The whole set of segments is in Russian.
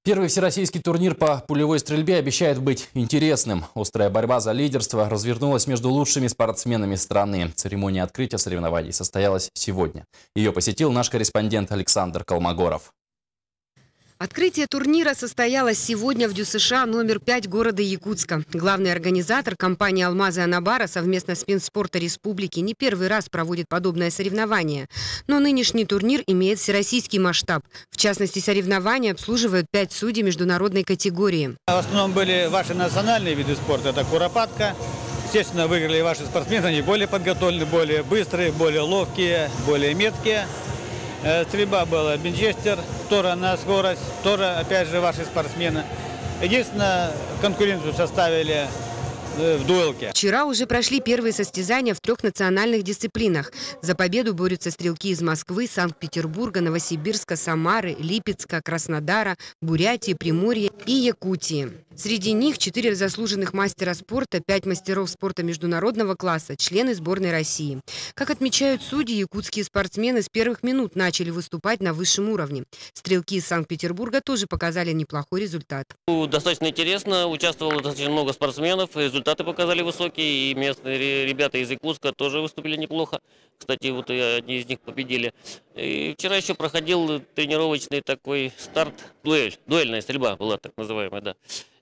Первый всероссийский турнир по пулевой стрельбе обещает быть интересным. Острая борьба за лидерство развернулась между лучшими спортсменами страны. Церемония открытия соревнований состоялась сегодня. Ее посетил наш корреспондент Александр Колмогоров. Открытие турнира состоялось сегодня в ДЮСШ номер 5 города Якутска. Главный организатор, компания «Алмазы Анабара» совместно с Минспорта Республики не первый раз проводит подобное соревнование. Но нынешний турнир имеет всероссийский масштаб. В частности, соревнования обслуживают 5 судей международной категории. В основном были ваши национальные виды спорта. Это куропатка. Естественно, выиграли ваши спортсмены. Они более подготовлены, более быстрые, более ловкие, более меткие. Стрельба была винчестер, тоже на скорость, тоже, опять же, ваши спортсмены. Единственное, конкуренцию составили в дуэлке. Вчера уже прошли первые состязания в 3 национальных дисциплинах. За победу борются стрелки из Москвы, Санкт-Петербурга, Новосибирска, Самары, Липецка, Краснодара, Бурятии, Приморья и Якутии. Среди них 4 заслуженных мастера спорта, 5 мастеров спорта международного класса, члены сборной России. Как отмечают судьи, якутские спортсмены с первых минут начали выступать на высшем уровне. Стрелки из Санкт-Петербурга тоже показали неплохой результат. Достаточно интересно, участвовало достаточно много спортсменов, результаты показали высокие, и местные ребята из Якутска тоже выступили неплохо. Кстати, вот одни из них победили. И вчера еще проходил тренировочный такой старт, дуэльная стрельба была так называемая, да.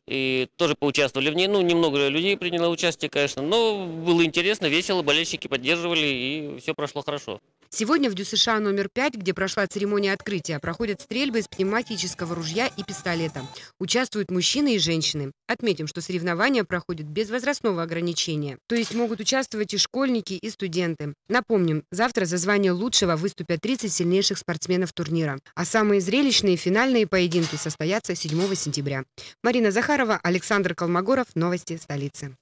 И тоже поучаствовали в ней. Ну, немного людей приняло участие, конечно, но было интересно, весело, болельщики поддерживали, и все прошло хорошо. Сегодня в ДЮСШ номер 5, где прошла церемония открытия, проходят стрельбы из пневматического ружья и пистолета. Участвуют мужчины и женщины. Отметим, что соревнования проходят без возрастного ограничения. То есть могут участвовать и школьники, и студенты. Напомним, завтра за звание лучшего выступят 30 сильнейших спортсменов турнира. А самые зрелищные финальные поединки состоятся 7 сентября. Марина Захарова, Александр Колмогоров. Новости столицы.